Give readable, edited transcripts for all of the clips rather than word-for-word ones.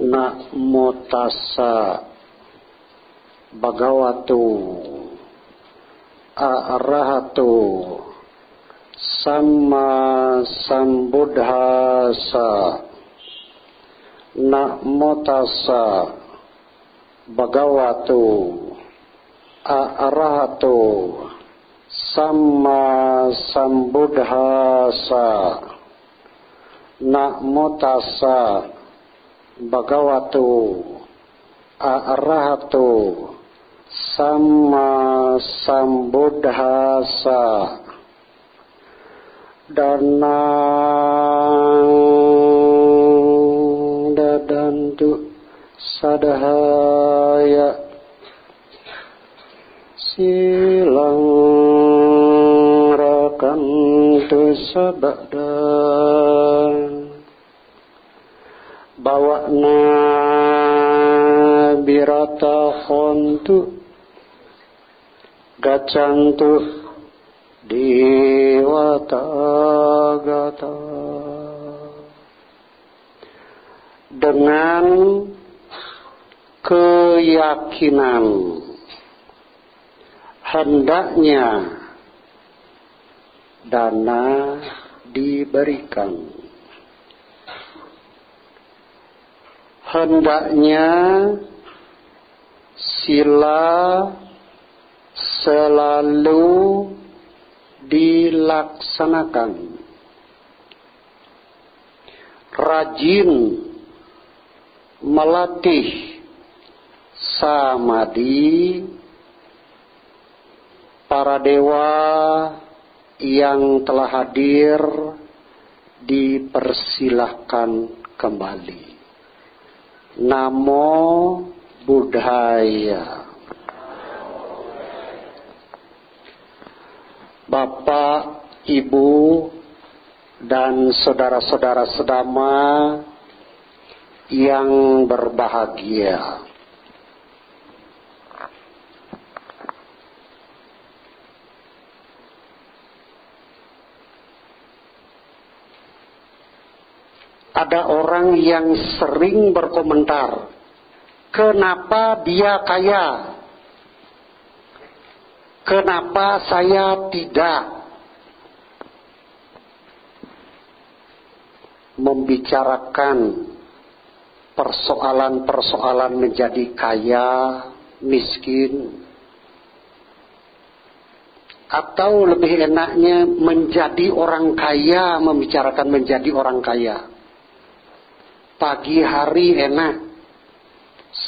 Namo tassa bhagavato arahato samma sambuddhassa. Namo tassa bhagavato arahato samma sambuddhassa. Namo tassa bhagavato arahato samma sambuddhassa. Danang dadantu sadahaya silang rakantu sabdan bawakna birata khontu gacantu Dewata gata. Dengan keyakinan hendaknya dana diberikan, hendaknya sila selalu dilaksanakan, rajin melatih samadhi para dewa yang telah hadir dipersilahkan kembali. Namo Buddhaya. Bapak, Ibu, dan saudara-saudara sedama yang berbahagia. Ada orang yang sering berkomentar, kenapa dia kaya? Kenapa saya tidak? Membicarakan persoalan-persoalan menjadi kaya, miskin, atau lebih enaknya menjadi orang kaya, membicarakan menjadi orang kaya. Pagi hari enak,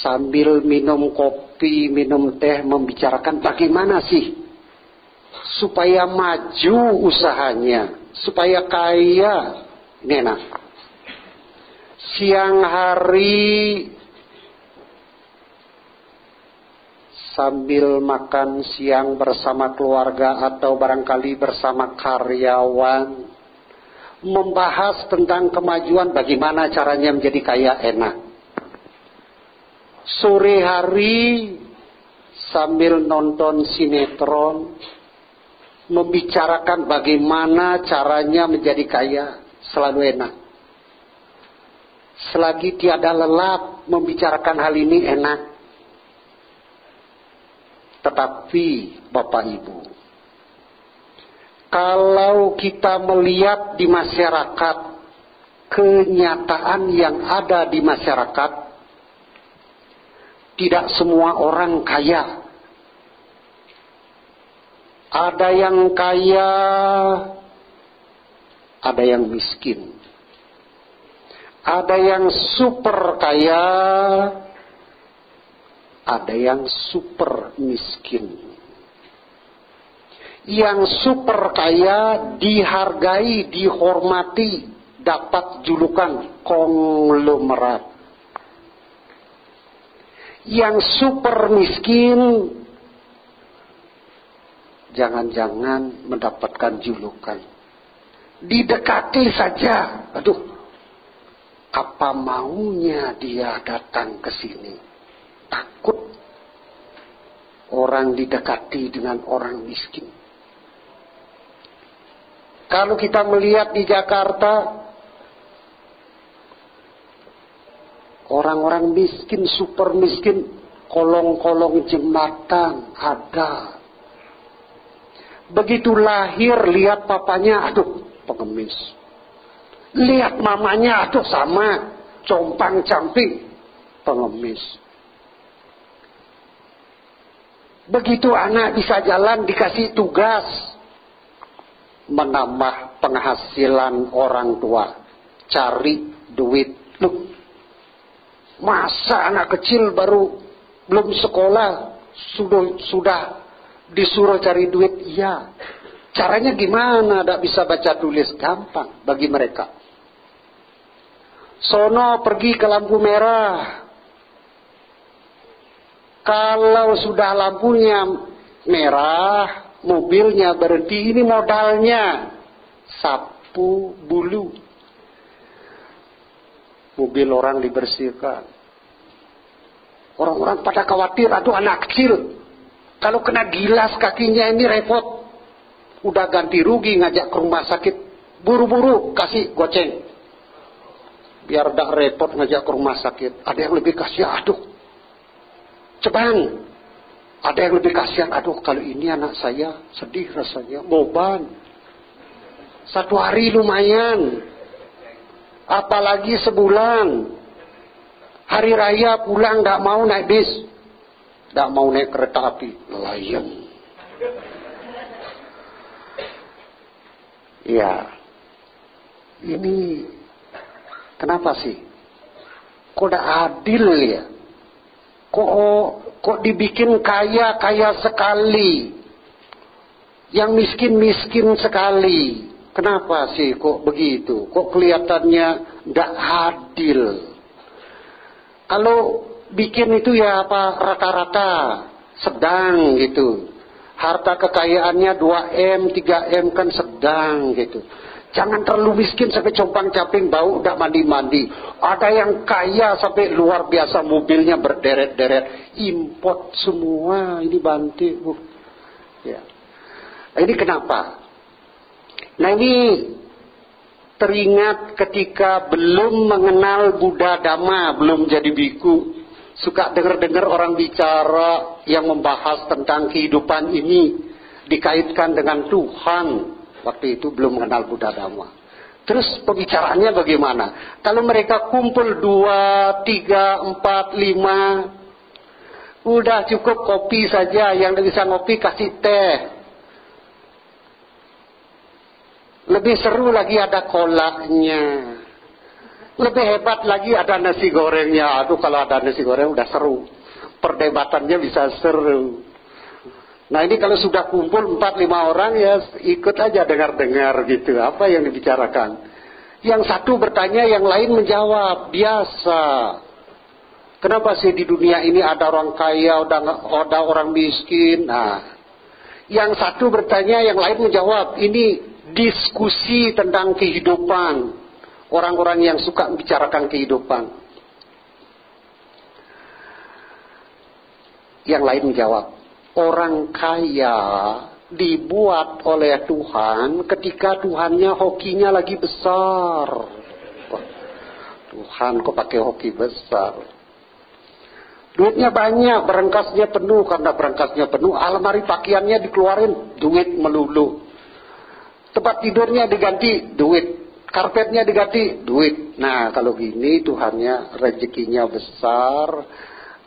sambil minum kopi, minum teh, membicarakan bagaimana sih supaya maju usahanya, supaya kaya. Ini enak. Siang hari sambil makan siang bersama keluarga atau barangkali bersama karyawan, membahas tentang kemajuan bagaimana caranya menjadi kaya, enak. Sore hari sambil nonton sinetron, membicarakan bagaimana caranya menjadi kaya, selalu enak. Selagi tiada lelap membicarakan hal ini, enak. Tetapi Bapak Ibu, kalau kita melihat di masyarakat, kenyataan yang ada di masyarakat, tidak semua orang kaya. Ada yang kaya, ada yang miskin. Ada yang super kaya, ada yang super miskin. Yang super kaya dihargai, dihormati, dapat julukan konglomerat. Yang super miskin jangan-jangan mendapatkan julukan didekati saja, aduh, apa maunya dia datang ke sini? Takut orang didekati dengan orang miskin. Kalau kita melihat di Jakarta, Orang-orang miskin, super miskin, kolong-kolong jembatan ada. Begitu lahir, lihat papanya, aduh, pengemis. Lihat mamanya, aduh sama, compang-camping, pengemis. Begitu anak bisa jalan, dikasih tugas, menambah penghasilan orang tua, cari duit. Loh, masa anak kecil baru belum sekolah sudah disuruh cari duit? Iya. Caranya gimana? Tidak bisa baca tulis, gampang bagi mereka. Sono pergi ke lampu merah. Kalau sudah lampunya merah, mobilnya berhenti, ini modalnya sapu bulu. Mobil orang dibersihkan. Orang-orang pada khawatir, aduh anak kecil. Kalau kena gilas kakinya ini repot. Udah ganti rugi, ngajak ke rumah sakit. Buru-buru kasih goceng. Biar tidak repot ngajak ke rumah sakit. Ada yang lebih kasihan, aduh. Cebang. Ada yang lebih kasihan, aduh kalau ini anak saya sedih rasanya, beban. 1 hari lumayan. Apalagi sebulan. Hari raya pulang tidak mau naik bis. Tidak mau naik kereta api. Layang. Ya. Ini kenapa sih? Kok tidak adil ya? Kok dibikin kaya sekali, yang miskin sekali? Kenapa sih kok begitu? Kok kelihatannya tidak adil? Kalau bikin itu ya apa, rata-rata sedang gitu. Harta kekayaannya 2M, 3M kan sedang gitu. Jangan terlalu miskin sampai compang-camping, bau, tidak mandi-mandi. Ada yang kaya sampai luar biasa, mobilnya berderet-deret. Import semua, ini Banti. Ya. Ini kenapa? Nah ini teringat ketika belum mengenal Buddha Dhamma, belum jadi biku. Suka dengar-dengar orang bicara yang membahas tentang kehidupan ini. Dikaitkan dengan Tuhan. Waktu itu belum mengenal Buddha Dhamma. Terus pembicaraannya bagaimana? Kalau mereka kumpul 2, 3, 4, 5, udah cukup kopi saja. Yang bisa ngopi kasih teh. Lebih seru lagi ada kolaknya. Lebih hebat lagi ada nasi gorengnya. Aduh kalau ada nasi goreng udah seru. Perdebatannya bisa seru. Nah ini kalau sudah kumpul 4-5 orang ya ikut aja dengar-dengar gitu. Apa yang dibicarakan. Yang satu bertanya, yang lain menjawab. Biasa. Kenapa sih di dunia ini ada orang kaya, ada orang miskin. Nah, yang satu bertanya, yang lain menjawab. Ini diskusi tentang kehidupan. Orang-orang yang suka membicarakan kehidupan. Yang lain menjawab. Orang kaya dibuat oleh Tuhan ketika Tuhannya hokinya lagi besar. Wah, Tuhan kok pakai hoki besar. Duitnya banyak, berangkasnya penuh. Karena berangkasnya penuh, almari pakaiannya dikeluarin, duit melulu. Tempat tidurnya diganti, duit. Karpetnya diganti, duit. Nah kalau gini Tuhannya rezekinya besar.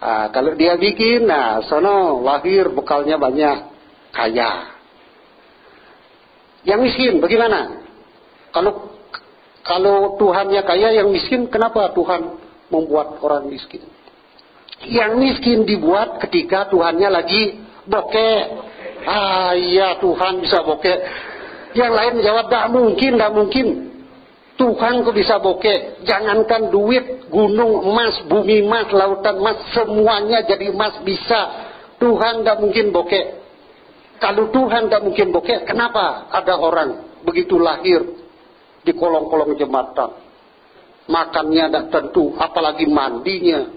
Kalau dia bikin, nah sono lahir bekalnya banyak, kaya. Yang miskin bagaimana? Kalau Tuhannya kaya, yang miskin kenapa Tuhan membuat orang miskin? Yang miskin dibuat ketika Tuhannya lagi bokeh. Iya Tuhan bisa bokeh. Yang lain menjawab, tidak mungkin. Tuhan kok bisa bokeh? Jangankan duit, gunung emas, bumi emas, lautan emas, semuanya jadi emas bisa. Tuhan tidak mungkin bokeh. Kalau Tuhan tidak mungkin bokeh, kenapa ada orang begitu lahir di kolong-kolong jembatan? Makannya tidak tentu, apalagi mandinya.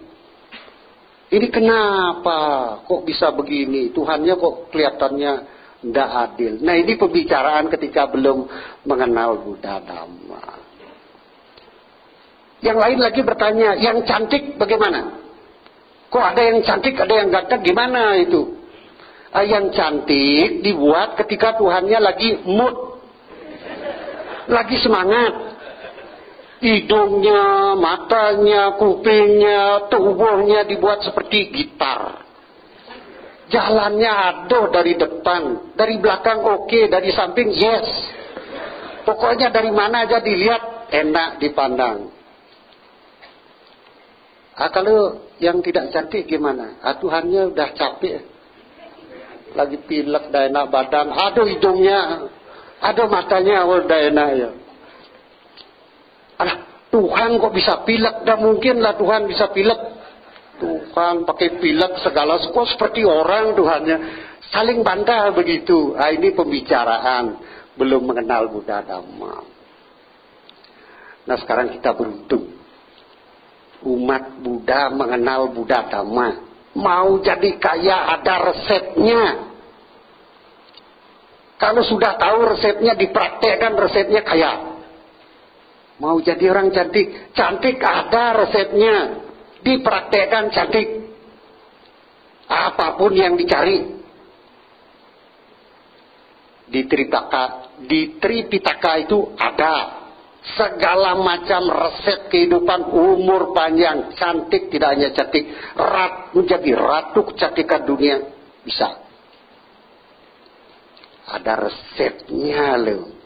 Ini kenapa kok bisa begini? Tuhannya kok kelihatannya tidak adil. Nah ini pembicaraan ketika belum mengenal Buddha Dhamma. Yang lain lagi bertanya, yang cantik bagaimana? Kok ada yang cantik, ada yang ganteng, gimana itu? Yang cantik dibuat ketika Tuhannya lagi mood, lagi semangat. Hidungnya, matanya, kupingnya, tubuhnya dibuat seperti gitar. Jalannya aduh dari depan, dari belakang oke, dari samping yes. Pokoknya dari mana aja dilihat enak dipandang. Kalau yang tidak cantik gimana? Tuhannya udah capek, lagi pilek, dah enak badan, aduh hidungnya, aduh matanya, udah enak ya. Alah, Tuhan kok bisa pilek? Dah mungkin lah Tuhan bisa pilek. Tuhan pakai pilek segala, kok seperti orang Tuhannya. Saling bantah begitu. Ini pembicaraan belum mengenal Buddha Dhamma. Nah sekarang kita beruntung. Umat Buddha mengenal Buddha Dhamma. Mau jadi kaya ada resepnya. Kalau sudah tahu resepnya, dipraktekkan resepnya kaya. Mau jadi orang cantik, cantik ada resepnya, dipraktekkan cantik. Apapun yang dicari. Di Tripitaka itu ada segala macam resep kehidupan, umur panjang, cantik, tidak hanya cantik, menjadi ratu kecantikan dunia, bisa. Ada resepnya loh.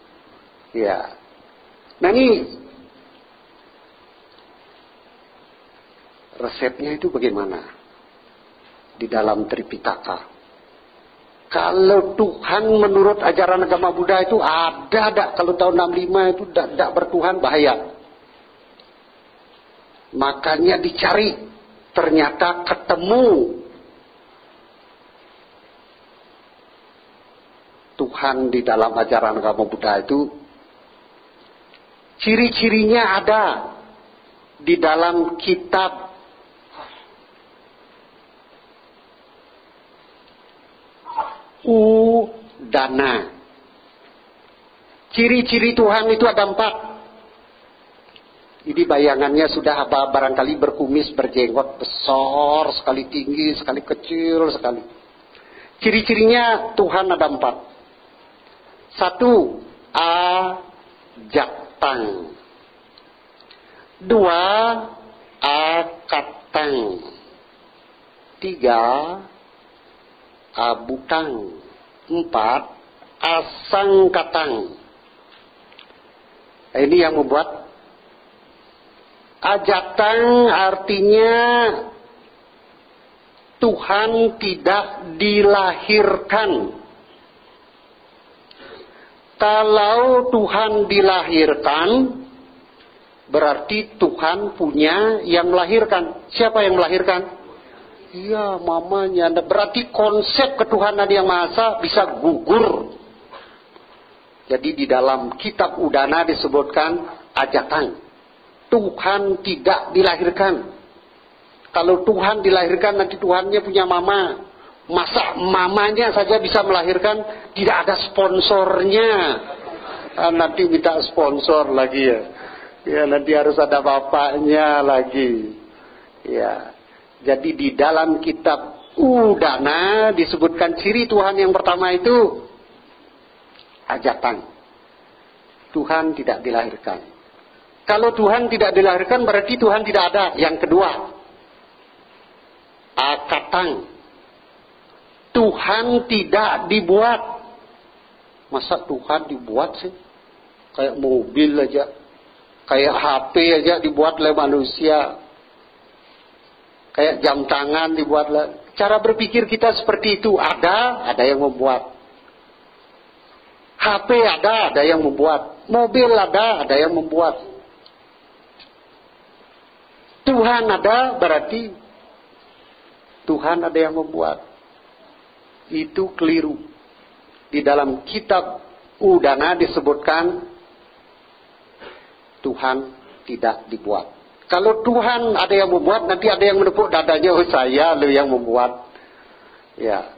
Ya. Nah ini resepnya itu bagaimana? Di dalam Tripitaka. Kalau Tuhan menurut ajaran agama Buddha itu ada. Kalau tahun 65 itu tidak bertuhan bahaya. Makanya dicari. Ternyata ketemu. Tuhan di dalam ajaran agama Buddha itu. Ciri-cirinya ada. Di dalam kitab Udana. Ciri-ciri Tuhan itu ada 4. Ini bayangannya sudah barangkali berkumis, berjenggot besar, sekali tinggi, sekali kecil, sekali. Ciri-cirinya Tuhan ada 4. 1. Ajatang. 2. Akatang. 3. Abutang. 4. Asangkatang. Ini yang membuat ajatang artinya Tuhan tidak dilahirkan. Kalau Tuhan dilahirkan, berarti Tuhan punya yang melahirkan. Siapa yang melahirkan? Iya, mamanya. Berarti konsep ketuhanan yang Maha Esa bisa gugur. Jadi di dalam kitab Udana disebutkan ajatang. Tuhan tidak dilahirkan. Kalau Tuhan dilahirkan nanti Tuhannya punya mama. Masa mamanya saja bisa melahirkan, tidak ada sponsornya. Nanti minta sponsor lagi ya. Ya nanti harus ada bapaknya lagi. Ya. Jadi di dalam kitab Udana disebutkan ciri Tuhan yang pertama itu ajatang. Tuhan tidak dilahirkan. Kalau Tuhan tidak dilahirkan berarti Tuhan tidak ada. Yang kedua, akatang. Tuhan tidak dibuat. Masa Tuhan dibuat sih? Kayak mobil aja, kayak HP aja dibuat oleh manusia. Kayak jam tangan dibuatlah. Cara berpikir kita seperti itu. Ada yang membuat. HP ada yang membuat. Mobil ada yang membuat. Tuhan ada, berarti Tuhan ada yang membuat. Itu keliru. Di dalam kitab Udana disebutkan Tuhan tidak dibuat. Kalau Tuhan ada yang membuat, nanti ada yang menepuk dadanya, oh saya lo yang membuat. Ya.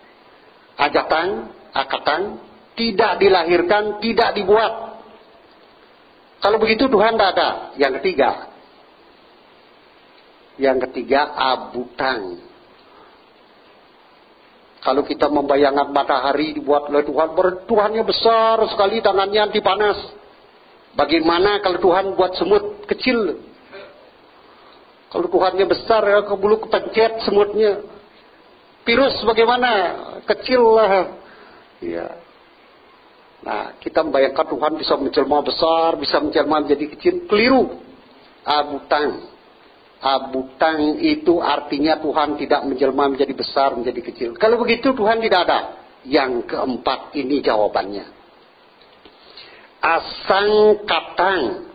Ajatang, akatang, tidak dilahirkan, tidak dibuat. Kalau begitu Tuhan tidak ada. Yang ketiga, Yang ketiga, abutang. Kalau kita membayangkan matahari dibuat oleh Tuhan, Tuhannya besar sekali, tangannya anti panas. Bagaimana kalau Tuhan buat semut kecil? Kalau Tuhannya besar, ya kebulu kepencet semutnya. Virus bagaimana? Kecil lah. Ya. Nah, kita membayangkan Tuhan bisa menjelma besar, bisa menjelma menjadi kecil. Keliru. Abutang. Abutang itu artinya Tuhan tidak menjelma menjadi besar, menjadi kecil. Kalau begitu Tuhan tidak ada. Yang keempat ini jawabannya. Asangkatang.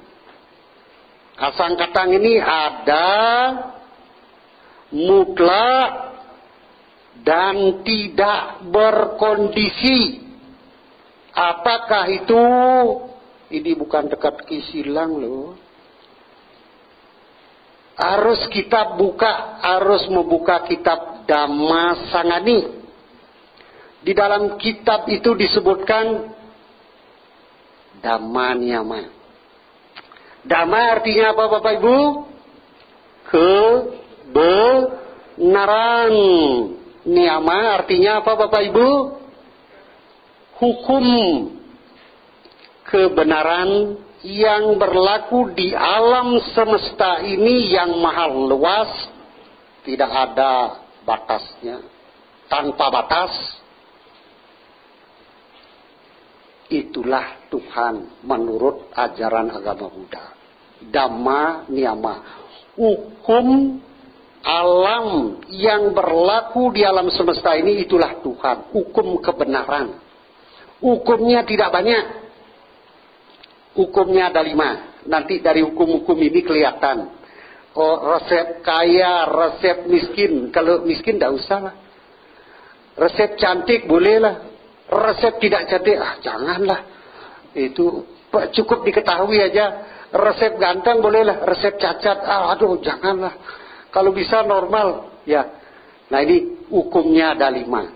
Asangkatang ini ada mutlak dan tidak berkondisi. Apakah itu? Ini bukan dekat kisilang loh. Harus kita buka, harus membuka kitab Dhamma Sangani. Di dalam kitab itu disebutkan Dhamma Niyama. Dhamma artinya apa Bapak Ibu? Kebenaran. Niyama artinya apa Bapak Ibu? Hukum. Kebenaran yang berlaku di alam semesta ini yang maha luas, tidak ada batasnya, tanpa batas. Itulah Tuhan menurut ajaran agama Buddha. Dhamma Niyama, hukum alam yang berlaku di alam semesta ini, itulah Tuhan, hukum kebenaran. Hukumnya tidak banyak. Hukumnya ada 5. Nanti dari hukum-hukum ini kelihatan. Oh, resep kaya, resep miskin. Kalau miskin tidak usah lah. Resep cantik bolehlah. Resep tidak cantik, janganlah. Itu cukup diketahui aja. Resep ganteng bolehlah. Resep cacat, aduh janganlah. Kalau bisa normal, ya. Nah ini hukumnya ada 5.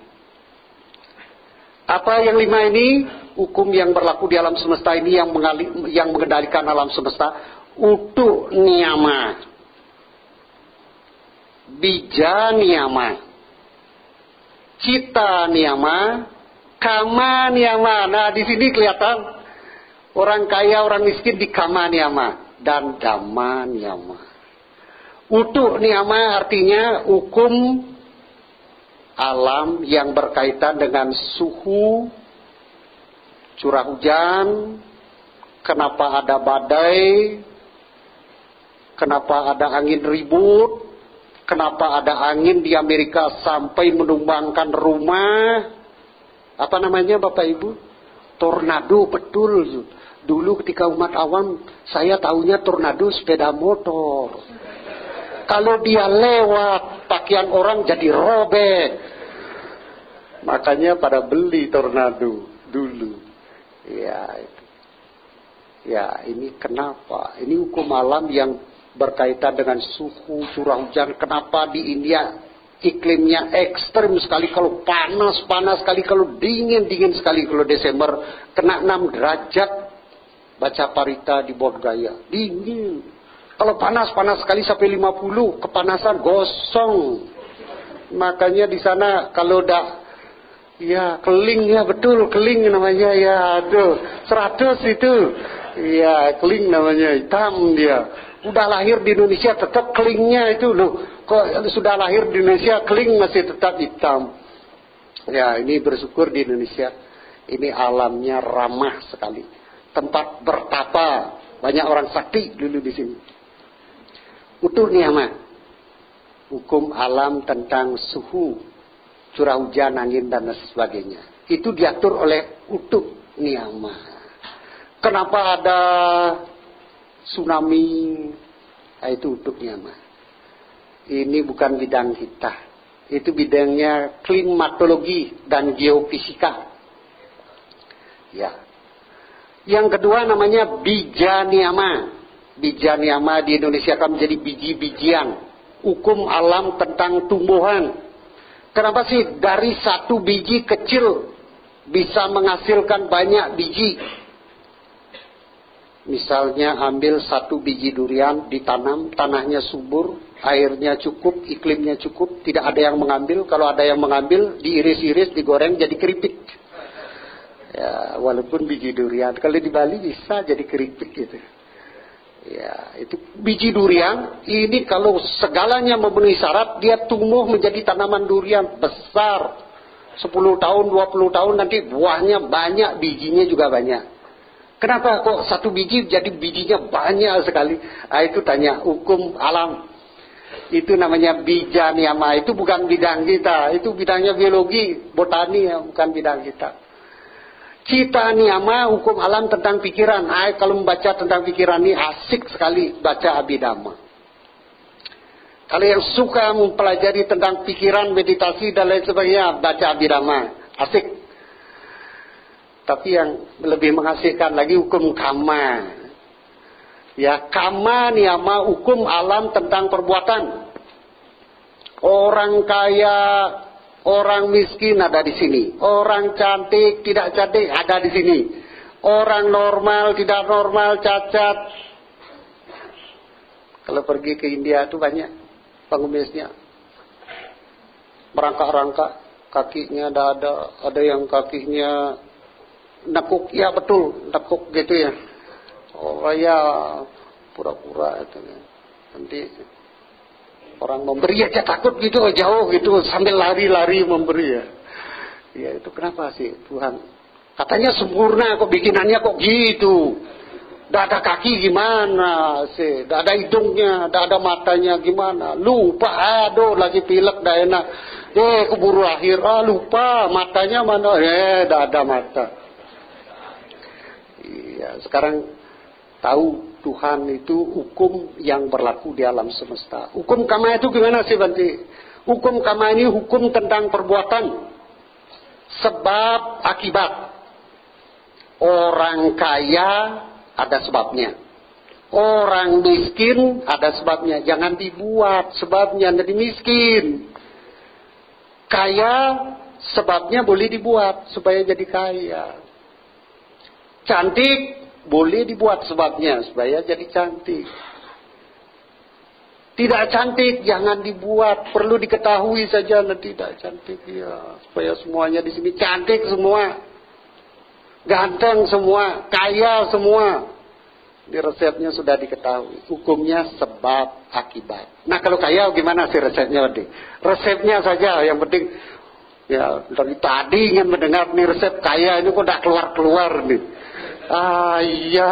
Apa yang 5 ini? Hukum yang berlaku di alam semesta ini yang mengendalikan alam semesta. Utu niyama, bija niyama, cita niyama, kama niyama. Nah di sini kelihatan orang kaya, orang miskin di kama niyama dan dhamma niyama. Utu niyama artinya hukum alam yang berkaitan dengan suhu, curah hujan, kenapa ada badai, kenapa ada angin ribut, kenapa ada angin di Amerika sampai menumbangkan rumah, apa namanya Bapak Ibu? Tornado, betul. Dulu ketika umat awam, saya tahunya tornado sepeda motor. Kalau dia lewat, pakaian orang jadi robek. Makanya pada beli tornado dulu. Ya, itu. Ya, ini kenapa? Ini hukum alam yang berkaitan dengan suhu, curah hujan. Kenapa di India iklimnya ekstrem sekali? Kalau panas, panas sekali. Kalau dingin, dingin sekali. Kalau Desember kena 6 derajat. Baca parita di Bodh Gaya. Dingin. Kalau panas, panas sekali sampai 50. Kepanasan, gosong. Makanya di sana kalau udah ya keling, ya betul keling namanya, ya aduh 100 itu, ya keling namanya, hitam dia. Udah lahir di Indonesia tetap kelingnya itu loh. Kok sudah lahir di Indonesia keling masih tetap hitam. Ya ini bersyukur di Indonesia. Ini alamnya ramah sekali. Tempat bertapa, banyak orang sakti dulu di sini. Utuh niyama, hukum alam tentang suhu, curah hujan, angin, dan sebagainya. Itu diatur oleh utuh niyama. Kenapa ada tsunami? Nah, itu utuh niyama. Ini bukan bidang kita. Itu bidangnya klimatologi dan geofisika. Ya. Yang kedua namanya bija niyama. Bija niyama di Indonesia akan menjadi biji-bijian. Hukum alam tentang tumbuhan. Kenapa sih dari satu biji kecil bisa menghasilkan banyak biji? Misalnya ambil 1 biji durian, ditanam, tanahnya subur, airnya cukup, iklimnya cukup, tidak ada yang mengambil. Kalau ada yang mengambil, diiris-iris, digoreng jadi keripik. Ya, walaupun biji durian. Kalau di Bali bisa jadi keripik gitu. Ya, itu biji durian, ini kalau segalanya memenuhi syarat, dia tumbuh menjadi tanaman durian besar. 10 tahun, 20 tahun nanti buahnya banyak, bijinya juga banyak. Kenapa kok 1 biji jadi bijinya banyak sekali? Itu tanya hukum alam. Itu namanya bija niyama. Itu bukan bidang kita. Itu bidangnya biologi, botani, ya, bukan bidang kita. Cita niyama, hukum alam tentang pikiran. Kalau membaca tentang pikiran ini asik sekali baca Abhidhamma. Kalau yang suka mempelajari tentang pikiran, meditasi dan lain sebagainya, baca Abhidhamma. Asik. Tapi yang lebih mengasihkan lagi hukum kama. Ya, kama niyama, hukum alam tentang perbuatan. Orang kaya, orang miskin ada di sini. Orang cantik, tidak cantik ada di sini. Orang normal, tidak normal, cacat. Kalau pergi ke India itu banyak pengemisnya. Merangkak-rangkak, kakinya ada yang kakinya nekuk, ya betul, nekuk gitu ya. Oh ya, pura-pura itu. Nanti orang memberi aja takut gitu, jauh gitu, sambil lari-lari memberi ya. Ya itu kenapa sih Tuhan? Katanya sempurna kok bikinannya kok gitu. Tidak ada kaki gimana sih? Tidak ada hidungnya, tidak ada matanya gimana? Lupa, aduh lagi pilek, dah enak. Keburu akhir, lupa matanya mana? Tidak ada mata. Iya, sekarang tahu Tuhan itu hukum yang berlaku di alam semesta. Hukum kama itu gimana sih Banti? Hukum kama ini hukum tentang perbuatan. Sebab akibat. Orang kaya ada sebabnya. Orang miskin ada sebabnya. Jangan dibuat sebabnya jadi miskin. Kaya sebabnya boleh dibuat supaya jadi kaya. Cantik boleh dibuat sebabnya supaya jadi cantik. Tidak cantik jangan dibuat, perlu diketahui saja nanti tidak cantik ya, supaya semuanya di sini cantik semua, ganteng semua, kaya semua. Di resepnya sudah diketahui, hukumnya sebab akibat. Nah kalau kaya gimana sih resepnya tadi? Resepnya saja yang penting. Ya dari tadi ingin mendengar nih resep kaya ini kok tidak keluar-keluar nih. Iya,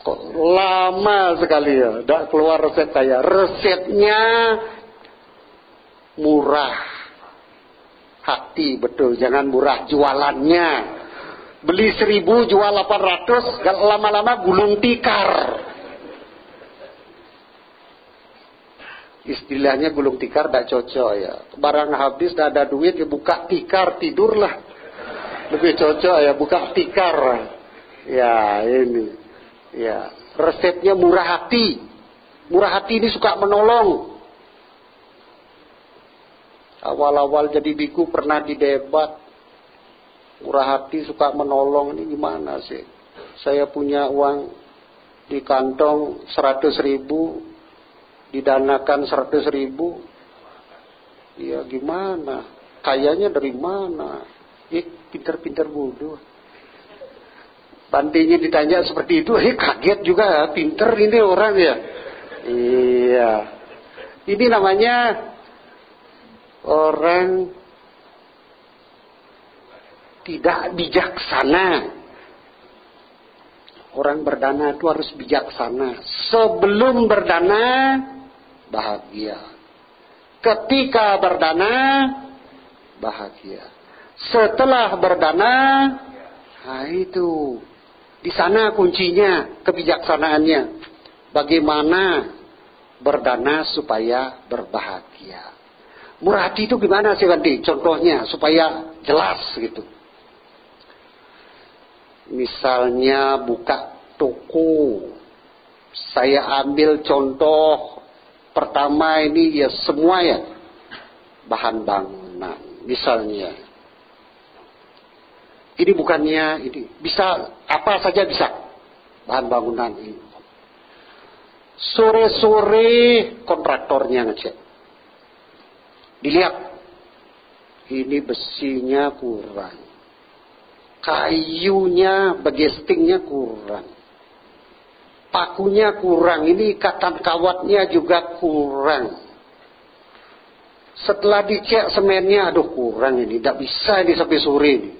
kok lama sekali ya, tidak keluar resep kaya. Resepnya murah hati, betul, jangan murah jualannya. Beli 1.000 jual 800, kalau lama-lama gulung tikar. Istilahnya gulung tikar tidak cocok ya. Barang habis, tidak ada duit, ya buka tikar, tidurlah. Lebih cocok ya, buka tikar. Ya ini, ya resepnya murah hati. Murah hati ini suka menolong. Awal-awal jadi biku pernah didebat. Murah hati suka menolong ini gimana sih? Saya punya uang di kantong 100.000, didanakan 100.000. Ya gimana? Kayanya dari mana? Pinter-pinter bodoh. Bantinya ditanya seperti itu, kaget juga, pinter ini orang ya. Iya. Ini namanya orang tidak bijaksana. Orang berdana itu harus bijaksana. Sebelum berdana, bahagia. Ketika berdana, bahagia. Setelah berdana, nah itu. Di sana kuncinya, kebijaksanaannya. Bagaimana berdana supaya berbahagia. Murah hati itu gimana sih Banti? Contohnya supaya jelas gitu. Misalnya buka toko. Saya ambil contoh pertama ini ya semua ya. Bahan bangunan. Misalnya. Ini bukannya ini. Bisa apa saja bisa. bahan bangunan ini. Sore-sore kontraktornya ngecek. Dilihat, ini besinya kurang, kayunya, bagestingnya kurang, pakunya kurang, ini ikatan kawatnya juga kurang. Setelah dicek semennya, aduh kurang ini, tidak bisa ini sampai sore ini.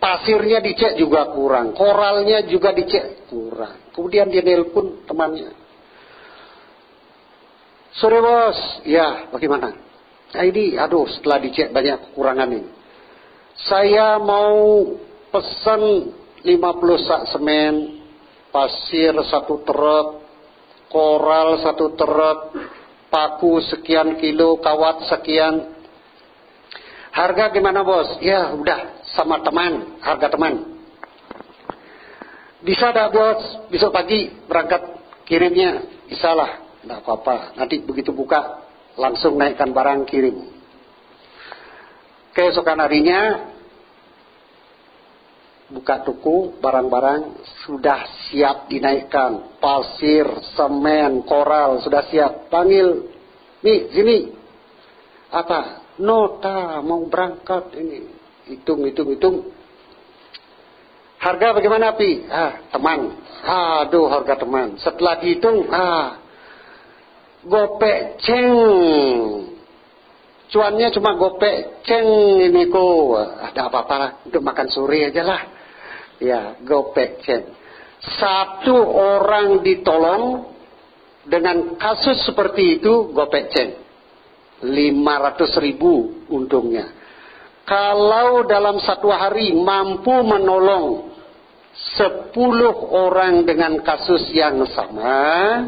Pasirnya dicek juga kurang, koralnya juga dicek kurang. Kemudian dia nelpon temannya. Sore bos, ya bagaimana? Nah ini, aduh setelah dicek banyak kekurangan ini. Saya mau pesan 50 sak semen, pasir 1 truk, koral 1 truk, paku sekian kilo, kawat sekian. Harga gimana bos? Ya udah sama teman, harga teman. Bisa dah bos, besok pagi berangkat kirimnya. Bisa lah, tidak apa-apa. Nanti begitu buka, langsung naikkan barang kirim. Keesokan harinya, buka toko, barang-barang sudah siap dinaikkan. Pasir, semen, koral sudah siap. Panggil, nih sini. Apa? Nota mau berangkat ini. Hitung. Harga bagaimana Pi? Teman. Aduh harga teman. Setelah dihitung, gopek ceng. Cuannya cuma gopek ceng ini kok. Ada apa-apa untuk makan sore aja lah. Ya, gopek ceng. 1 orang ditolong dengan kasus seperti itu, gopek ceng. 500.000 untungnya. Kalau dalam 1 hari mampu menolong 10 orang dengan kasus yang sama,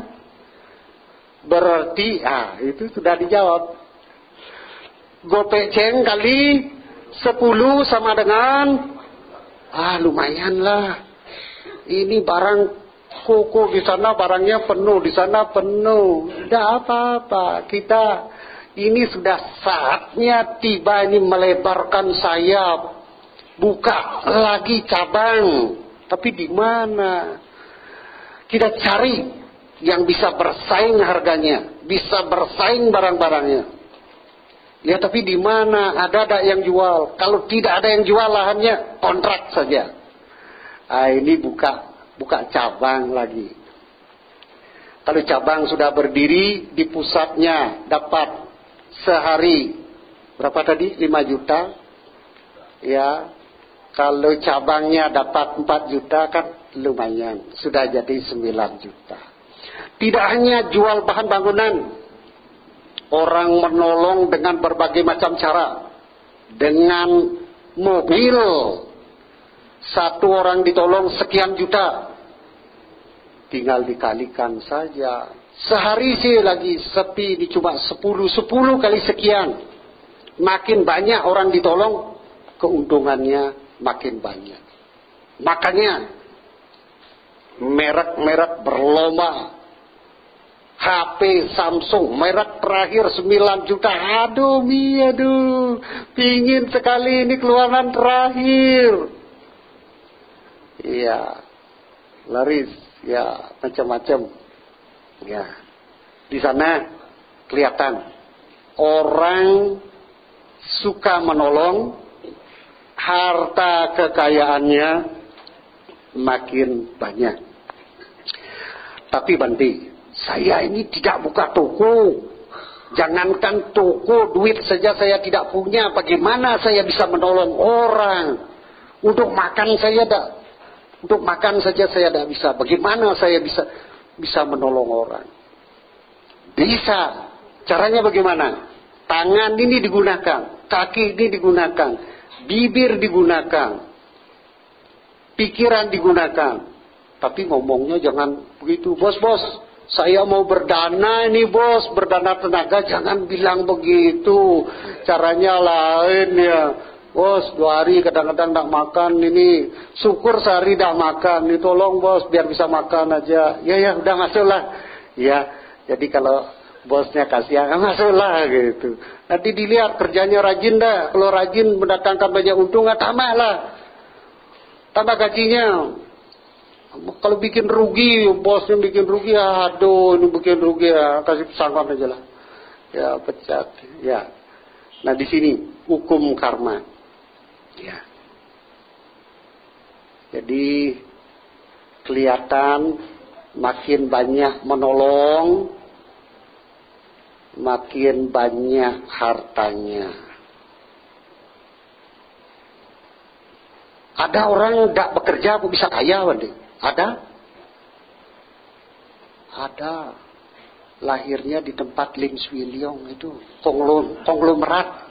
berarti itu sudah dijawab. Gopek ceng kali 10 sama dengan lumayan lah. Ini barang koko di sana barangnya penuh, di sana penuh. Tidak apa-apa. Kita ini sudah saatnya tiba ini melebarkan sayap, buka lagi cabang. Tapi di mana? Kita cari yang bisa bersaing harganya, bisa bersaing barang-barangnya. Ya tapi di mana? Ada yang jual? Kalau tidak ada yang jual lahannya, kontrak saja. Ini buka cabang lagi. Kalau cabang sudah berdiri di pusatnya, dapat sehari berapa tadi? 5 juta. Ya, kalau cabangnya dapat 4 juta kan lumayan, sudah jadi 9 juta. Tidak hanya jual bahan bangunan, orang menolong dengan berbagai macam cara. Dengan mobil, 1 orang ditolong sekian juta. Tinggal dikalikan saja. Sehari sih lagi sepi, ini cuma 10 kali sekian. Makin banyak orang ditolong, keuntungannya makin banyak. Makanya merek-merek berlomba. HP Samsung merek terakhir 9 juta. Aduh, pingin sekali ini keluaran terakhir. Iya, laris, ya macam-macam. Ya, di sana kelihatan orang suka menolong, harta kekayaannya makin banyak. Tapi Bante, saya ini tidak buka toko. Jangankan toko, duit saja saya tidak punya. Bagaimana saya bisa menolong orang? Untuk makan saja saya tidak bisa. Bagaimana saya bisa menolong orang? Bisa. Caranya bagaimana? Tangan ini digunakan, kaki ini digunakan, bibir digunakan, pikiran digunakan. Tapi ngomongnya jangan begitu, bos. Saya mau berdana ini bos, berdana tenaga, jangan bilang begitu. Caranya lain ya. Bos, 2 hari kadang-kadang tak makan ini. Syukur sehari tak makan. Ini tolong bos, biar bisa makan aja. Ya, udah masuklah. Ya, jadi kalau bosnya kasihan, masuklah gitu. Nanti dilihat kerjanya rajin dah. Kalau rajin mendatangkan banyak untung, tambahlah. Tambah gajinya. Kalau bikin rugi, bosnya bikin rugi, aduh ini bikin rugi ya, kasih pesangon aja lah. Ya pecat. Ya. Nah di sini hukum karma. Ya. Jadi kelihatan makin banyak menolong, makin banyak hartanya. Ada orang yang tidak bekerja bisa kaya, Bandi. Ada? Ada. Lahirnya di tempat Lim Swee Leong itu konglomerat.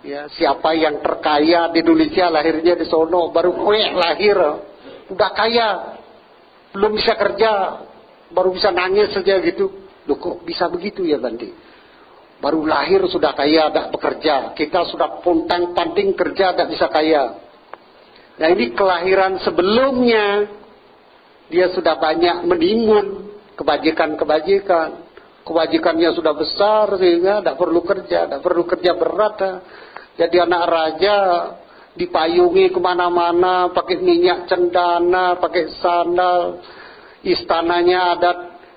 Ya, siapa yang terkaya di Indonesia lahirnya di sono, baru lahir udah kaya, belum bisa kerja, baru bisa nangis saja gitu. Loh kok bisa begitu ya Bandi? Baru lahir sudah kaya, tidak bekerja. Kita sudah pontang-panting kerja, tidak bisa kaya. Nah ini kelahiran sebelumnya dia sudah banyak menimbun kebajikan-kebajikan. Kebajikannya sudah besar sehingga tidak perlu kerja berat. Jadi anak raja dipayungi kemana-mana, pakai minyak cendana, pakai sandal. Istananya ada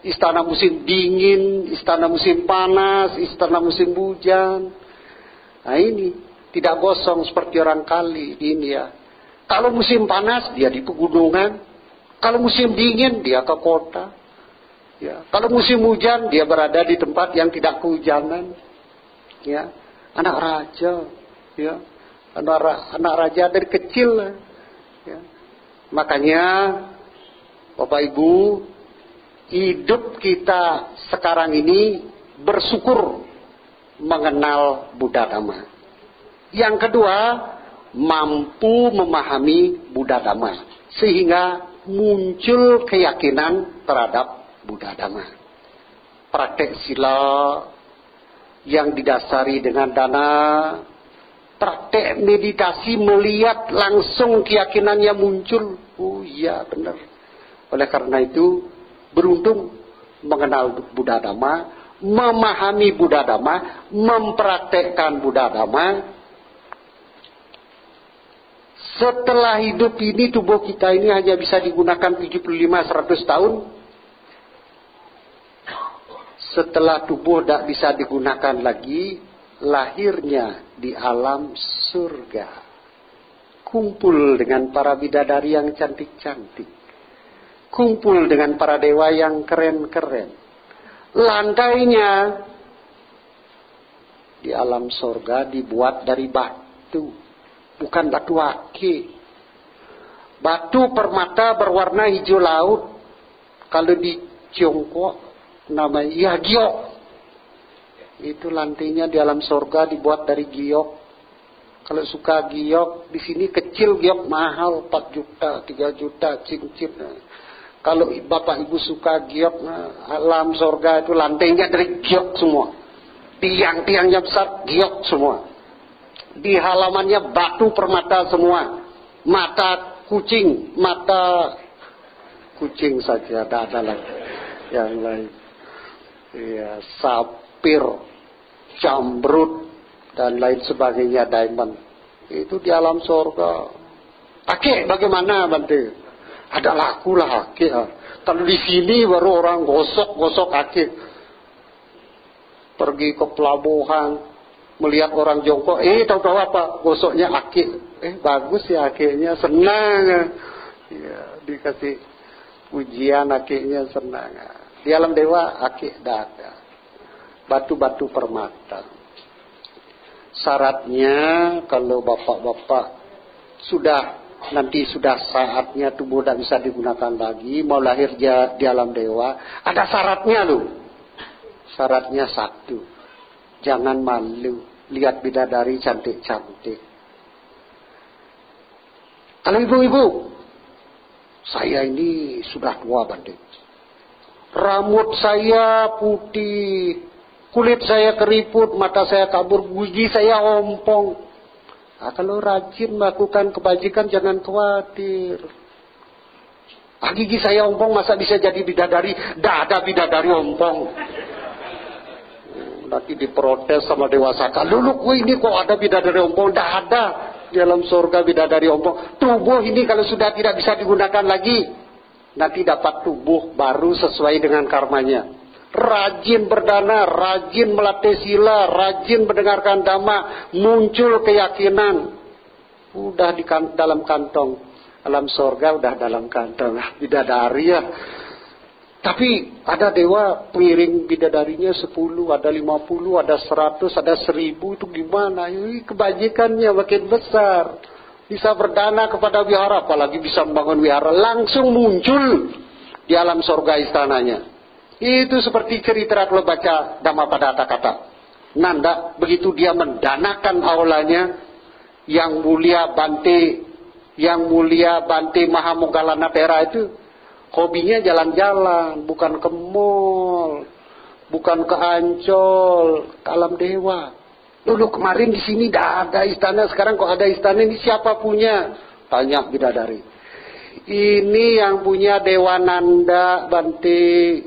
istana musim dingin, istana musim panas, istana musim hujan. Nah ini tidak gosong seperti orang kali di India. Kalau musim panas dia di pegunungan. Kalau musim dingin dia ke kota. Ya, kalau musim hujan dia berada di tempat yang tidak kehujanan. Ya, anak raja, ya, anak raja dari kecil. Ya. Makanya, Bapak Ibu, hidup kita sekarang ini bersyukur mengenal Buddha Dhamma. Yang kedua, mampu memahami Buddha Dhamma sehingga muncul keyakinan terhadap Buddha Dhamma. Praktek sila yang didasari dengan dana, praktek meditasi melihat langsung keyakinannya muncul. Oh iya benar. Oleh karena itu beruntung mengenal Buddha Dhamma, memahami Buddha Dhamma, mempraktekkan Buddha Dhamma. Setelah hidup ini tubuh kita ini hanya bisa digunakan 75-100 tahun. Setelah tubuh tidak bisa digunakan lagi, lahirnya di alam surga. Kumpul dengan para bidadari yang cantik-cantik. Kumpul dengan para dewa yang keren-keren. Lantainya di alam surga dibuat dari batu. Bukan batu akik. Batu permata berwarna hijau laut. Kalau di Tiongkok namanya ya giok. Itu lantainya di alam surga dibuat dari giok. Kalau suka giok, di sini kecil giok mahal 4 juta, 3 juta cincin. Kalau Bapak Ibu suka giok, alam surga itu lantainya dari giok semua. Tiang-tiangnya besar giok semua. Di halamannya batu permata semua. Mata kucing saja, tidak ada lagi yang lain. Ya, sapir, jamrud dan lain sebagainya, diamond. Itu di alam surga. Akik bagaimana Bante? Ada laku lah akik. Kalau di sini baru orang gosok akik. Pergi ke pelabuhan, melihat orang jongkok, tahu-tahu apa? Gosoknya akik. Bagus ya akiknya, senang. Ya, dikasih pujian akiknya senang. Di alam dewa akik tidak ada. Batu-batu permata. Syaratnya kalau bapak-bapak nanti sudah saatnya tubuh tidak bisa digunakan lagi, mau lahir di alam dewa, ada syaratnya loh. Syaratnya satu, jangan malu lihat bidadari cantik-cantik. Kalau ibu-ibu, saya ini sudah tua Bante. Rambut saya putih, kulit saya keriput, mata saya kabur, gigi saya ompong. Nah, kalau rajin melakukan kebajikan jangan khawatir. Gigi saya ompong masa bisa jadi bidadari? Tidak ada bidadari ompong. Nanti diprotes sama Dewa Saka. Dulu ini kok ada bidadari ompong? Tidak ada di dalam surga bidadari ompong. Tubuh ini kalau sudah tidak bisa digunakan lagi, nanti dapat tubuh baru sesuai dengan karmanya. Rajin berdana, rajin melatih sila, rajin mendengarkan dhamma, muncul keyakinan. Udah di dalam kantong. Alam sorga udah dalam kantong. Bidadari ya. Tapi ada dewa pengiring bidadarinya 10, ada 50, ada 100, ada 1000. Itu gimana? Kebajikannya makin besar. Bisa berdana kepada wihara, apalagi bisa membangun wihara. Langsung muncul di alam sorga istananya. Itu seperti cerita kalau baca Dhammapada kata. Nanda begitu dia mendanakan aulanya, yang mulia Bante Mahamoggallana Thera itu hobinya jalan-jalan, bukan ke mall, bukan ke Ancol, ke alam dewa. Dulu kemarin di sini tidak ada istana, sekarang kok ada istana, ini siapa punya? Tanya bidadari. Ini yang punya Dewananda Bante.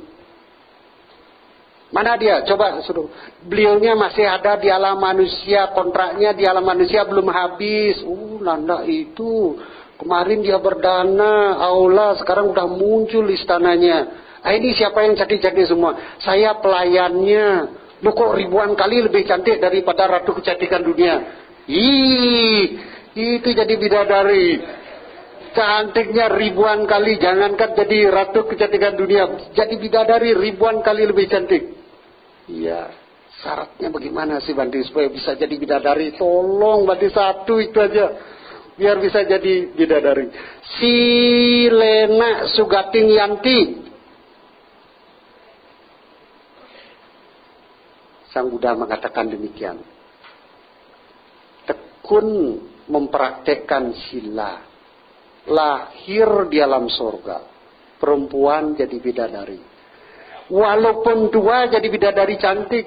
Mana dia? Coba suruh. Beliaunya masih ada di alam manusia, kontraknya di alam manusia belum habis. Nanda itu kemarin dia berdana, aula, sekarang udah muncul istananya. Ini siapa yang cantik-cantik semua? Saya pelayannya. Loh kok ribuan kali lebih cantik daripada ratu kecantikan dunia? Itu jadi bidadari. Cantiknya ribuan kali, jangankan jadi ratu kecantikan dunia, jadi bidadari ribuan kali lebih cantik. Iya, syaratnya bagaimana sih Bante supaya bisa jadi bidadari? Tolong Bante satu itu aja, biar bisa jadi bidadari. Silena Sugating Yanti. Sang Buddha mengatakan demikian. Tekun mempraktekkan sila, lahir di alam surga. Perempuan jadi bidadari. Walaupun tua jadi bidadari cantik.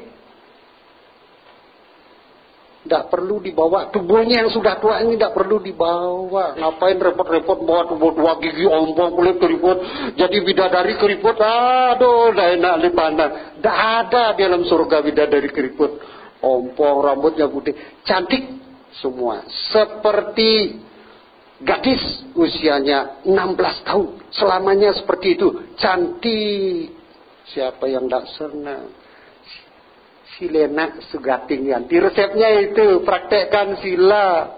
Tidak perlu dibawa. Tubuhnya yang sudah tua ini tidak perlu dibawa. Ngapain repot-repot bawa tubuh tua, gigi ompong, kulit keriput. Jadi bidadari keriput. Aduh, dah enak dipandang. Tidak ada di alam surga bidadari keriput. Ompong, rambutnya putih. Cantik semua. Seperti gadis usianya 16 tahun. Selamanya seperti itu. Cantik. Siapa yang tidak senang? Silena Sugating Yanti. Resepnya itu, praktekkan sila.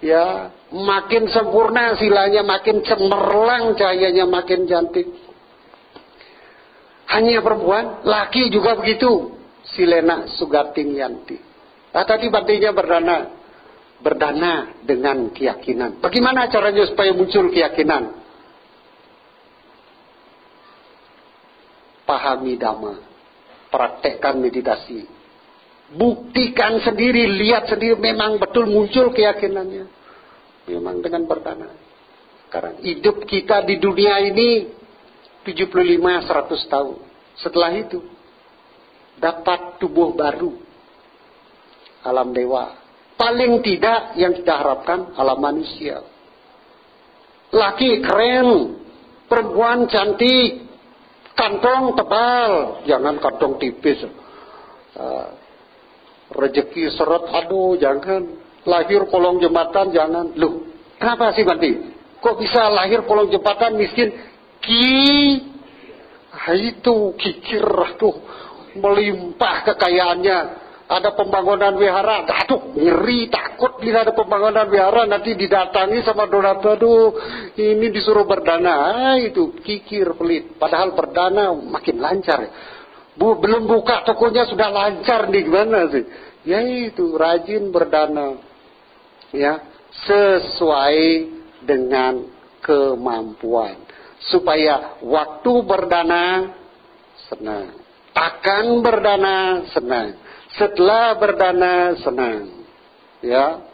Ya, makin sempurna silanya, makin cemerlang cahayanya, makin cantik. Hanya perempuan, laki juga begitu. Silena Sugating Yanti. Tadi Bantenya berdana dengan keyakinan. Bagaimana caranya supaya muncul keyakinan? Pahami dhamma, praktekkan meditasi, buktikan sendiri, lihat sendiri, memang betul muncul keyakinannya. Memang dengan berdana. Sekarang hidup kita di dunia ini 75-100 tahun. Setelah itu dapat tubuh baru, alam dewa. Paling tidak yang kita harapkan alam manusia. Laki keren, perempuan cantik, kantong tebal, jangan kantong tipis. Rezeki seret, aduh jangan. Lahir kolong jembatan, jangan. Loh, kenapa sih Bante? Kok bisa lahir kolong jembatan miskin? Itu kikir, tuh melimpah kekayaannya. Ada pembangunan wihara, aduh ngeri, takut bila ada pembangunan wihara nanti didatangi sama donatur, aduh ini disuruh berdana, itu kikir pelit. Padahal berdana makin lancar. Belum buka tokonya sudah lancar nih, gimana sih? Ya itu rajin berdana, ya sesuai dengan kemampuan, supaya waktu berdana senang, akan berdana senang. Setelah berdana senang, ya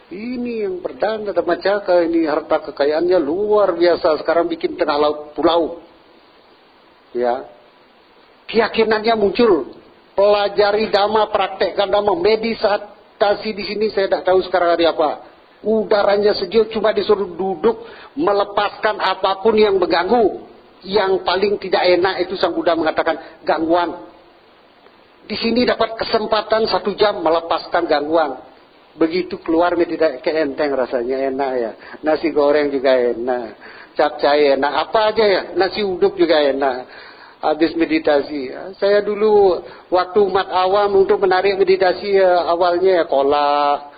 ini yang berdana Dhammacakka ini harta kekayaannya luar biasa. Sekarang bikin tengah laut pulau, ya keyakinannya muncul. Pelajari dhamma, praktekkan dhamma, meditasi di sini saya tidak tahu sekarang hari apa. Udaranya sejuk, cuma disuruh duduk melepaskan apapun yang mengganggu. Yang paling tidak enak itu Sang Buddha mengatakan gangguan. Di sini dapat kesempatan 1 jam melepaskan gangguan. Begitu keluar meditasi enteng rasanya, enak ya. Nasi goreng juga enak. capcay enak, apa aja ya, nasi uduk juga enak. Habis meditasi, saya dulu waktu umat awam untuk menarik meditasi awalnya ya kolak,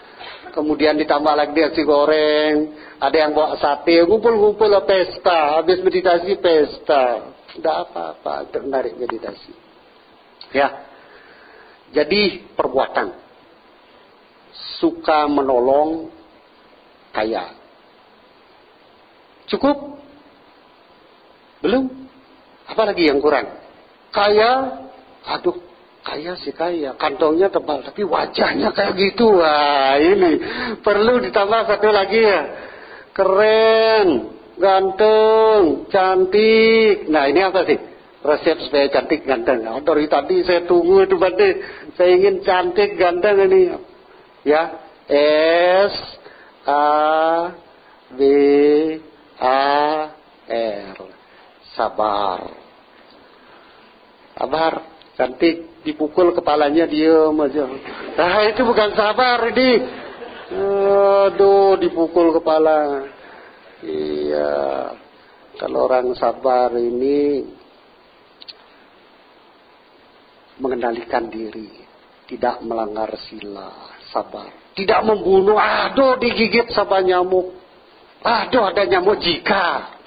kemudian ditambah lagi nasi goreng, ada yang bawa sate, ngumpul-ngumpul pesta, habis meditasi pesta, tidak apa-apa untuk menarik meditasi. Ya, jadi perbuatan suka menolong kaya. Cukup? Belum? Apalagi yang kurang? Kaya, aduh, kaya sih kaya, kantongnya tebal, tapi wajahnya kayak gitu. Wah, ini perlu ditambah satu lagi ya. Keren, ganteng, cantik. Nah, ini apa sih? Resep supaya cantik, ganteng. Nah, dari tadi saya tunggu itu berarti saya ingin cantik, ganteng ini. Ya, S A B A R. Sabar. Sabar, cantik, dipukul kepalanya diam aja. Nah, itu bukan sabar ini. Aduh, dipukul kepala. Iya. Kalau orang sabar ini mengendalikan diri, tidak melanggar sila, sabar. Tidak membunuh, aduh digigit sama nyamuk. Aduh ada nyamuk jika.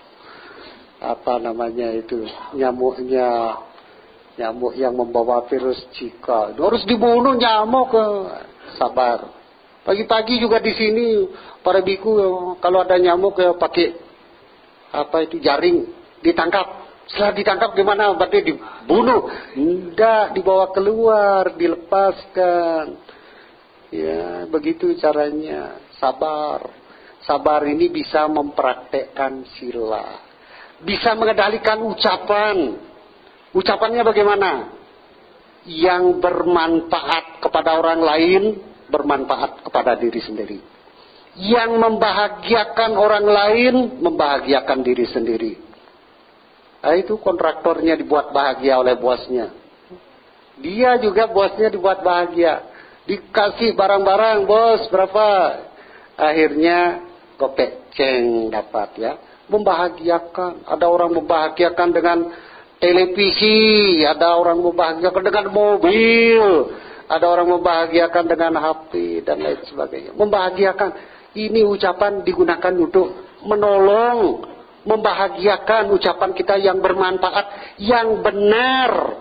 Apa namanya itu? Nyamuk yang membawa virus Zika. Harus dibunuh nyamuk. Sabar. Pagi-pagi juga di sini para biku kalau ada nyamuk pakai apa itu jaring ditangkap. Setelah ditangkap gimana? Berarti dibunuh. Tidak, dibawa keluar, dilepaskan. Ya, begitu caranya. Sabar. Sabar ini bisa mempraktekkan sila. Bisa mengendalikan ucapan. Ucapannya bagaimana? Yang bermanfaat kepada orang lain, bermanfaat kepada diri sendiri. Yang membahagiakan orang lain, membahagiakan diri sendiri. Nah, itu kontraktornya dibuat bahagia oleh bosnya. Dia juga bosnya dibuat bahagia. Dikasih barang-barang, bos berapa? Akhirnya gopek ceng dapat ya. Membahagiakan. Ada orang membahagiakan dengan televisi, ada orang membahagiakan dengan mobil, ada orang membahagiakan dengan HP dan lain sebagainya. Membahagiakan, ini ucapan digunakan untuk menolong, membahagiakan ucapan kita yang bermanfaat, yang benar,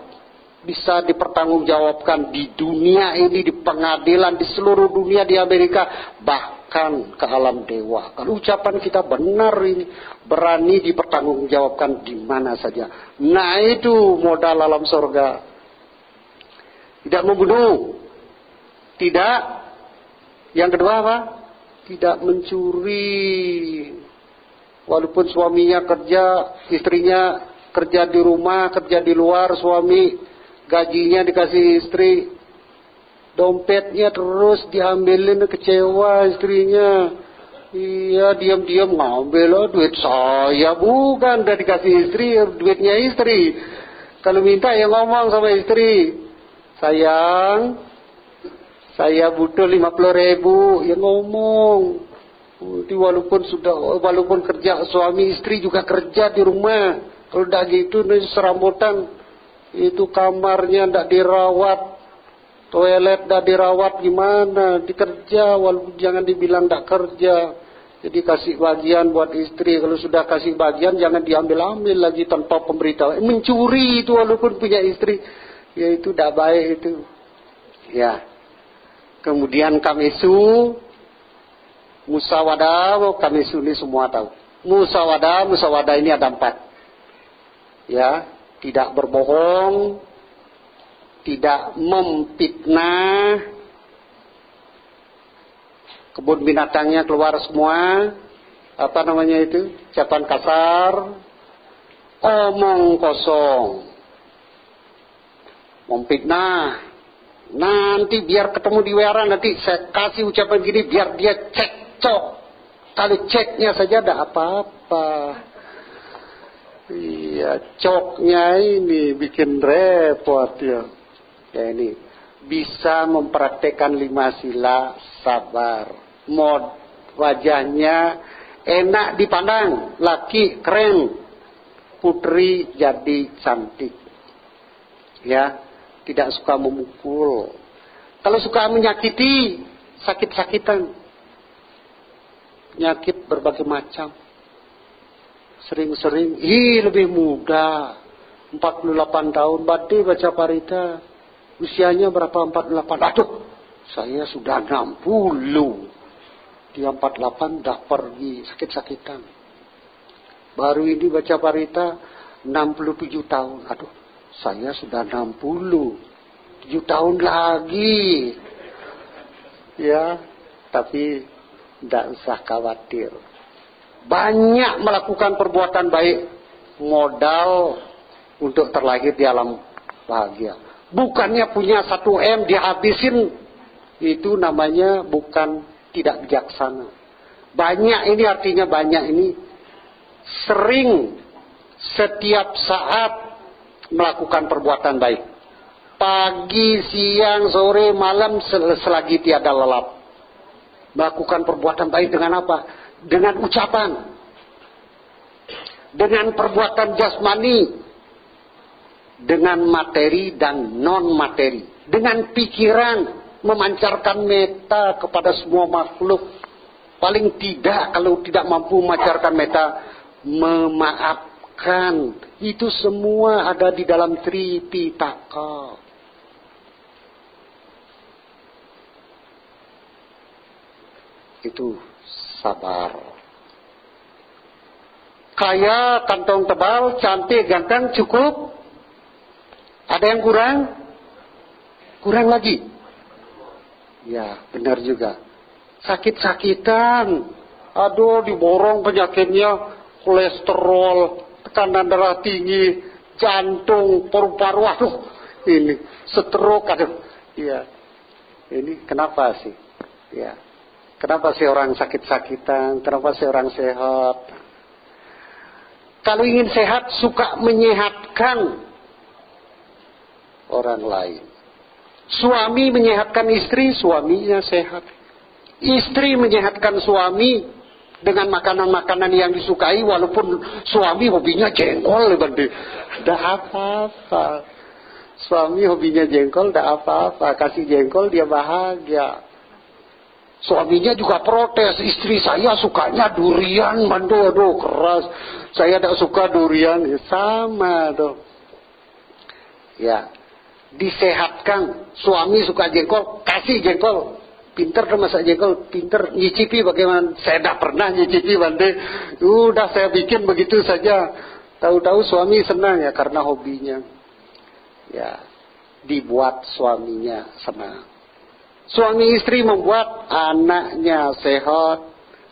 bisa dipertanggungjawabkan di dunia ini, di pengadilan, di seluruh dunia, di Amerika, bahkan ke alam dewa. Kalau ucapan kita benar ini, berani dipertanggungjawabkan di mana saja. Nah, itu modal alam surga. Tidak membunuh. Tidak. Yang kedua apa? Tidak mencuri. Walaupun suaminya kerja, istrinya kerja di rumah, kerja di luar, suami gajinya dikasih istri, dompetnya terus diambilin, kecewa istrinya. Iya, diam-diam ngambil, oh, duit saya bukan, udah dikasih istri, duitnya istri. Kalau minta ya ngomong sama istri, sayang, saya butuh 50.000, ya ngomong. Walaupun kerja suami istri juga kerja di rumah, kalau udah gitu nih serambutan, itu kamarnya ndak dirawat, toilet ndak dirawat, gimana? Dikerja, walaupun jangan dibilang ndak kerja. Jadi kasih bagian buat istri. Kalau sudah kasih bagian jangan diambil-ambil lagi tanpa pemberitahuan. Mencuri itu walaupun punya istri, ya itu ndak baik itu. Ya. Kemudian kamisu, musawadah, kamisu ini semua tahu. Musawadah ini ada 4. Ya. Tidak berbohong, tidak memfitnah, kebun binatangnya keluar semua, apa namanya itu, ucapan kasar, omong kosong, memfitnah. Nanti biar ketemu di WR, nanti saya kasih ucapan gini biar dia cekcok. Kalau ceknya saja ada apa-apa. Iya, coknya ini bikin repot ya. Ya ini bisa mempraktekkan 5 sila sabar. Wajahnya enak dipandang, laki keren, putri jadi cantik. Ya, tidak suka memukul. Kalau suka menyakiti, sakit-sakitan. Penyakit berbagai macam. Sering-sering, lebih muda. 48 tahun, Bade baca parita. Usianya berapa 48? Aduh, saya sudah 60. Dia 48 dah pergi, sakit-sakitan. Baru ini baca parita 67 tahun. Aduh, saya sudah 60. 7 tahun lagi. Ya, tapi tidak usah khawatir. Banyak melakukan perbuatan baik, modal untuk terlahir di alam bahagia. Bukannya punya 1 M dihabisin, itu namanya bukan tidak bijaksana. Banyak ini artinya banyak ini sering setiap saat melakukan perbuatan baik. Pagi, siang, sore, malam selagi tiada lelap. Melakukan perbuatan baik dengan apa? Dengan ucapan. Dengan perbuatan jasmani. Dengan materi dan non materi. Dengan pikiran memancarkan meta kepada semua makhluk. Paling tidak kalau tidak mampu memancarkan meta, memaafkan. Itu semua ada di dalam Tripitaka. Itu sabar. Kaya, kantong tebal, cantik, ganteng, cukup. Ada yang kurang? Kurang lagi. Ya, benar juga. Sakit-sakitan. Aduh, diborong penyakitnya. Kolesterol, tekanan darah tinggi, jantung, paru-paru. Aduh, ini stroke. Aduh, ya. Ini kenapa sih? Ya. Kenapa sih orang sakit-sakitan? Kenapa sih orang sehat? Kalau ingin sehat, suka menyehatkan orang lain. Suami menyehatkan istri, suaminya sehat. Istri menyehatkan suami dengan makanan-makanan yang disukai, walaupun suami hobinya jengkol. Tidak apa-apa. Suami hobinya jengkol, tidak apa-apa. Kasih jengkol, dia bahagia. Suaminya juga protes, istri saya sukanya durian, aduh keras. Saya tidak suka durian, ya, sama tuh. Ya, disehatkan. Suami suka jengkol, kasih jengkol. Pinter tuh masak jengkol, pinter nyicipi bagaimana. Saya tidak pernah nyicipi, Bande. Udah saya bikin begitu saja. Tahu-tahu suami senang ya karena hobinya. Ya, dibuat suaminya senang. Suami istri membuat anaknya sehat,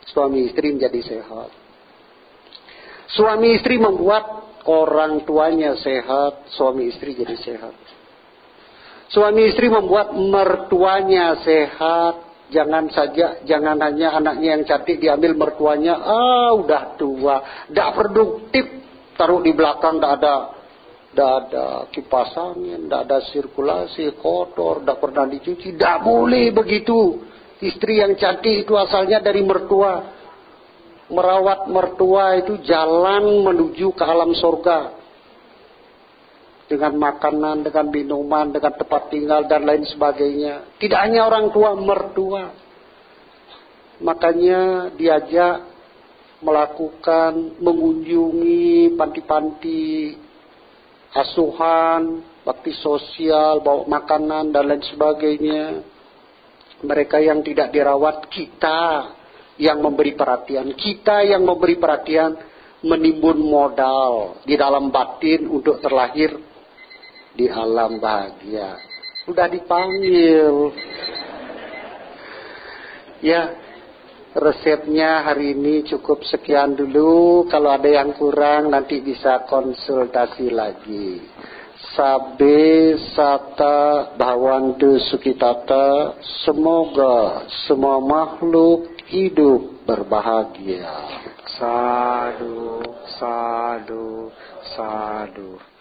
suami istri menjadi sehat. Suami istri membuat orang tuanya sehat, suami istri jadi sehat. Suami istri membuat mertuanya sehat. Jangan hanya anaknya yang cantik diambil mertuanya, udah tua, tidak produktif, taruh di belakang, tidak ada kipas angin, tidak ada sirkulasi, kotor, tidak pernah dicuci. Tidak boleh begitu. Istri yang cantik itu asalnya dari mertua. Merawat mertua itu jalan menuju ke alam surga. Dengan makanan, dengan minuman, dengan tempat tinggal, dan lain sebagainya. Tidak hanya orang tua, mertua. Makanya diajak melakukan, mengunjungi panti-panti asuhan, bakti sosial, bawa makanan dan lain sebagainya. Mereka yang tidak dirawat, kita yang memberi perhatian. Kita yang memberi perhatian menimbun modal di dalam batin untuk terlahir di alam bahagia. Sudah dipanggil. Ya, resepnya hari ini cukup sekian dulu. Kalau ada yang kurang nanti bisa konsultasi lagi. Sabe sata bhawantu sukitata. Semoga semua makhluk hidup berbahagia. Sadu, sadu, sadu.